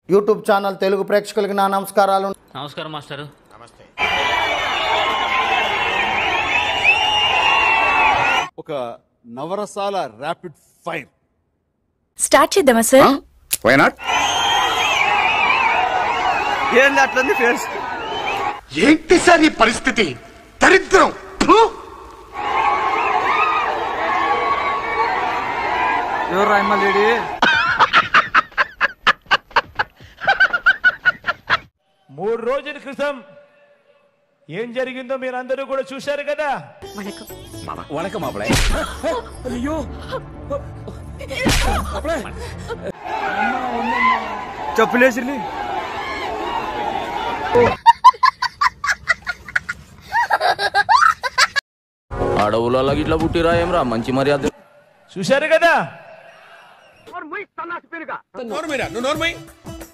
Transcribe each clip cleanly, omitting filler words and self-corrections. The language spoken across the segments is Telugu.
యూట్యూబ్ ఛానల్ తెలుగు ప్రేక్షకులకు నా నమస్కారాలు. నమస్కారం మాస్టర్. నమస్తే. ఒక నవరసాల ర్యాపిడ్ ఫైర్ స్టార్ట్ చేద్దామా సార్? Why not? ఏంది అట్లంది ఫ్రెండ్స్? ఏంటి సార్ ఈ పరిస్థితి? దరిద్రం. ఎవరు రాయమ్మ లేడీ? మూడు రోజుల క్రితం ఏం జరిగిందో మీరందరూ కూడా చూశారు కదా. వణకం మాపడే. అయ్యో చెప్పులేసి అడవులలో ఇట్లా పుట్టిరా ఏమరా మంచి మర్యాద చూశారు కదా.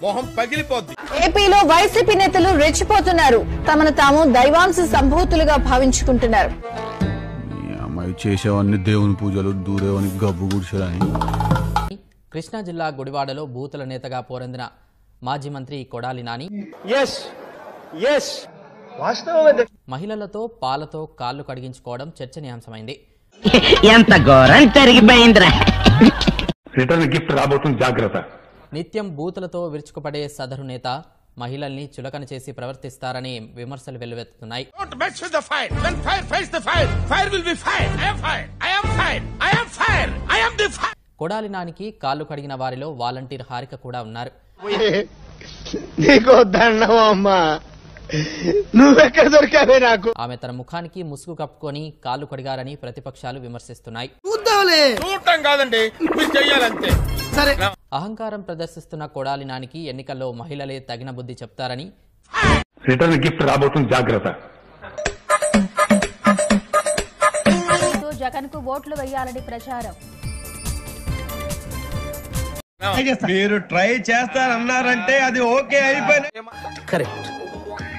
మొహం పగిలిపోద్ది. ఏపీలో వైసీపీ నేతలు రెచ్చిపోతున్నారు. తమను తాము దైవాంశ సంభూతులుగా భావించుకుంటున్నారు. అమ్మాయి చేసేవన్నీ దేవుని పూజలు, దూరేవని గబ్బు గుడిసెలని. కృష్ణా జిల్లా గుడివాడలో బూతుల నేతగా పోరొందిన మాజీ మంత్రి కొడాలి నాని మహిళలతో పాలతో కాళ్లు కడిగించుకోవడం చర్చనీయాంశమైంది. ఎంత ఘోరం జరిగిపోయిందిరా. రిటర్న్ గిఫ్ట్ రాబోతుంది, జాగ్రత్త. నిత్యం బూతులతో విరుచుకుపడే సదరు నేత మహిళల్ని చులకన చేసి ప్రవర్తిస్తారని విమర్శలు వెల్లువెత్తుతున్నాయి. కొడాలి నానికి కాళ్లు కడిగిన వారిలో వాలంటీర్ హారిక కూడా ఉన్నారు. ఆమె తన ముఖానికి ముసుగు కప్పుకొని కాళ్లు కడిగారని ప్రతిపక్షాలు విమర్శిస్తున్నాయి. అహంకారం ప్రదర్శిస్తున్న కొడాలి నానికి ఎన్నికల్లో మహిళలే తగిన బుద్ధి చెప్తారని, రిటర్న్ గిఫ్ట్ రాబోతుంది, జాగ్రత్త. జగన్ కు ఓట్లు వేయాలని ప్రచారం. మీరు ట్రై చేస్తారన్నారంటే అది ఓకే అయిపోయింది. కరెక్ట్,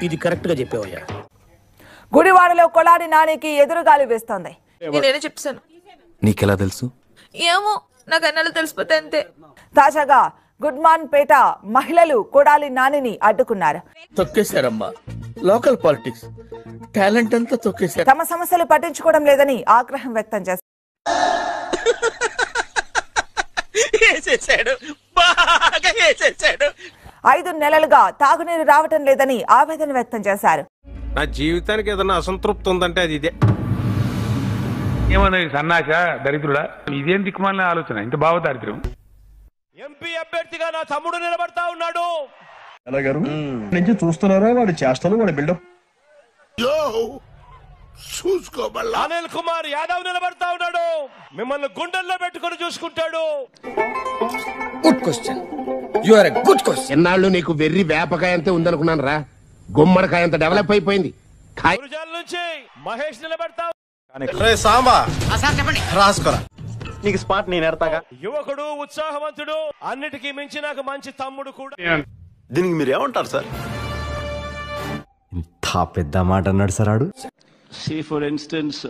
ఇది కరెక్ట్ గా చెప్పేవయ్యా. గుడివాడలో కొడాలి నానికి ఎదురుగాలి వేస్తోంది. నేనే చెప్తాను. నీకెలా తెలుసు? ఏమో, నాకు అన్నలు తెలిసిపోతే అంతే. తాజాగా గుడ్మాన్ పేట మహిళలు కొడాలి నానిని అడ్డుకున్నారు. తొక్కేశారమ్మా, లోకల్ పాలిటిక్స్ టాలెంట్ అంతా తొక్కేశారు. తమ సమస్యలు పట్టించుకోవడం లేదని ఆగ్రహం వ్యక్తం చేశారు. 5 నెలలుగా తాగునీరు రావటం లేదని ఆవేదన వ్యక్తం చేశారు. నా జీవితానికి ఏదైనా అసంతృప్తి ఉందంటే అది ఇదే. ఏమన్నా సన్నాస దరిద్రుడా, ఇదేం దిక్కుమాలిన ఆలోచన, ఇంత భావ దారిద్ర్యం. ఎంపీ అభ్యర్థిగా నా తమ్ముడు నిలబడతా ఉన్నాడు. నుంచి చూస్తున్నారా వాడి చేష్టలు, వాడి బిల్డప్. అనిల్ కుమార్ యాదవ్ నిలబడతా ఉన్నాడు. మిమ్మల్ని గుండెల్లో పెట్టుకుని చూసుకుంటాడు. Good question, you are a good question. ఎన్నాళ్ళు నీకు వెర్రి వేపకాయ అంతే ఉందనుకున్నాను రా, గుమ్మడికాయ అంత డెవలప్ అయిపోయింది. గురుజాల నుంచి మహేష్ నిలబడతా. నీకు స్పాట్ నేను ఎడతాగా. యువకుడు, ఉత్సాహవంతుడు, అన్నిటికీ మించి నాకు మంచి తమ్ముడు కూడా. దీనికి మీరు ఏమంటారు సార్? ఇంత పెద్ద మాట అన్నాడు సార్ ఆడు. ఫర్ ఇన్స్టెన్స్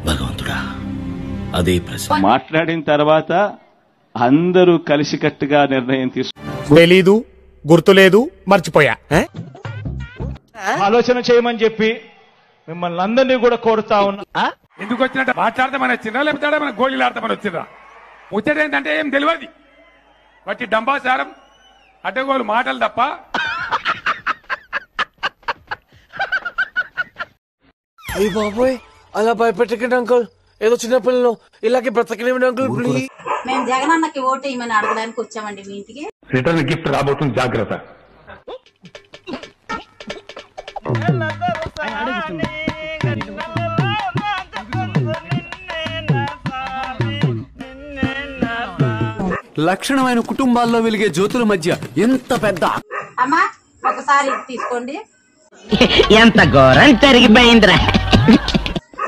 భగవంతుడా, అదే ప్రశ్న. మాట్లాడిన తర్వాత అందరూ కలిసికట్టుగా నిర్ణయం తెలీదు, గుర్తులేదు, మర్చిపోయా. ఆలోచన చేయమని చెప్పి మిమ్మల్ని అందరినీ కూడా కోరుతా ఉన్నా. ఎందుకు వచ్చినట్టు మాట్లాడతామని వచ్చిందా, లేకపోతే మన గోళీలు ఆడతామని వచ్చిందా? ముచ్చట ఏంటంటే ఏం తెలియదు, బట్టి డంబాసారం అడ్డగోలు మాటలు తప్ప. అయ్యి బాబోయ్, అలా భయపెట్టకండి అంకుల్. ఏదో చిన్న పిల్లలు ఇలాగే బ్రతకలేమండి అంకుల్, ప్లీజ్. మేము జగన్ అన్నకి ఓటు వేయమని అడగడానికి వచ్చామండి మీ ఇంటికి. రిటర్న్ గిఫ్ట్ రాబోతుంది, జాగ్రత్త. లక్షణమైన కుటుంబాల్లో వెలిగే జ్యోతుల మధ్య ఎంత పెద్ద. అమ్మా, ఒకసారి తీసుకోండి. ఎంత ఘోరం జరిగిపోయిందిరా.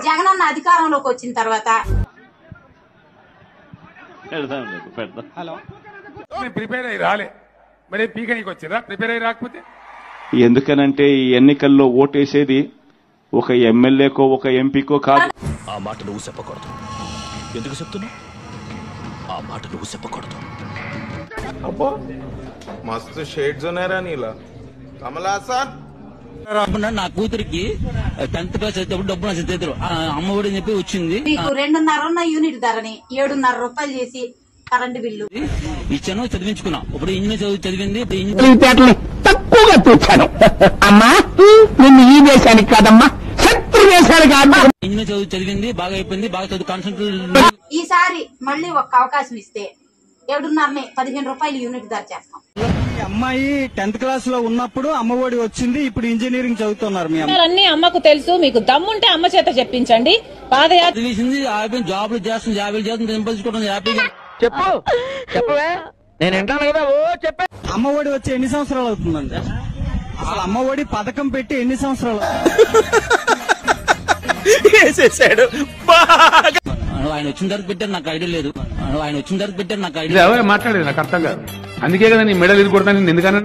జగన్ అన్న అధికారంలోకి వచ్చిన తర్వాత ప్రిపేర్ అయ్యి రాలే, మరి పీకనీకి వచ్చిరా? ప్రిపేర్ అయ్యి రాకపోతే ఎందుకనంటే ఈ ఎన్నికల్లో ఓటేసేది ఒక ఎమ్మెల్యేకో ఒక ఎంపీకో కాదు. ఆ మాట నువ్వు చెప్పకూడదు. ఎందుకు చెప్తున్నావు? ఆ మాట నువ్వు చెప్పకూడదు. అబ్బా మస్తు షేడ్స్ ఉన్నాయరా నీలా కమలా సార్ నా కూతురికి 10th క్లాస్ అయితే డబ్బు నా చేతులు అమ్మ ఒడి చెప్పి వచ్చింది. మీకు 2.5 యూనిట్ ధరని 7.5 రూపాయలు చేసి కరెంటు బిల్లు ఇచ్చాను, చదివించుకున్నా. ఇప్పుడు ఇంజనీర్ చదివింది. తక్కువగా తూచాను అమ్మా, నిన్ను ఈ దేశానికి కాదమ్మా శత్రు దేశానికి కాదు. ఇంజనీర్ చదివింది, బాగా అయిపోయింది, బాగా చదువు కాన్సన్ట్రేట్. ఈసారి మళ్ళీ ఒక్క అవకాశం ఇస్తే 7.5 15 రూపాయలు యూనిట్ ధర చేస్తాం. అమ్మాయి 10th క్లాస్ లో ఉన్నప్పుడు అమ్మఒడి వచ్చింది, ఇప్పుడు ఇంజనీరింగ్ చదువుతున్నారు. మీ అన్ని అమ్మకు తెలుసు, మీకు దమ్ముంటే అమ్మ చేత చెప్పించండి. పాదయాత్ర చదివేసింది, జాబులు చేస్తుంది, 50 చేస్తుంది, సంపాదించుకోవడం హ్యాపీగా. చెప్పు చెప్పవే, నేను వింటాను కదా. ఓ చెప్పే. అమ్మఒడి వచ్చి ఎన్ని సంవత్సరాలు అవుతుందండి? అసలు అమ్మఒడి పథకం పెట్టి ఎన్ని సంవత్సరాలు? ఆయన వచ్చిన తర్వాత పెట్టారు, నాకు ఐడియా లేదు. ఆయన వచ్చిన తర్వాత పెట్టారు, నాకు ఐడియా. ఎవరు మాట్లాడేది నాకు అర్థం కాదు. అందుకే కదా నీ మెడల్ ఇది కొడతాను ఎందుకన్నా.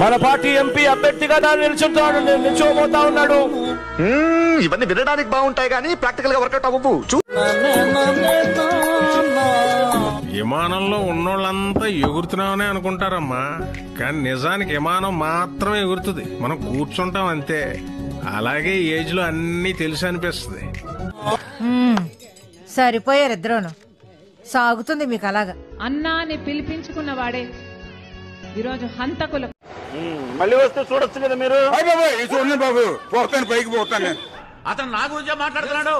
మన పార్టీ ఎంపీ అభ్యర్థిగా నిల్చోబోతా ఉన్నాడు. ఇవన్నీ వినడానికి బాగుంటాయి కానీ ప్రాక్టికల్ గా వర్కౌట్ అవ్వవు. విమానంలో ఉన్నోళ్ళంతా ఎగురుతున్నామని అనుకుంటారమ్మా, కానీ నిజానికి విమానం మాత్రం ఎగురుతుంది, మనం కూర్చుంటాం అంతే. అలాగే ఏజ్ లో అన్ని తెలిసి అనిపిస్తుంది. సరిపోయారు ఇద్దరును. సాగుతుంది మీకు అలాగా. అన్నాని పిలిపించుకున్న వాడే ఈరోజు హంతకులు. మళ్ళీ వస్తే చూడొచ్చు కదా మీరు. చూడండి బాబు, పోతాను పైకి పోతాను. అతను నా గురించే మాట్లాడుతున్నాడు.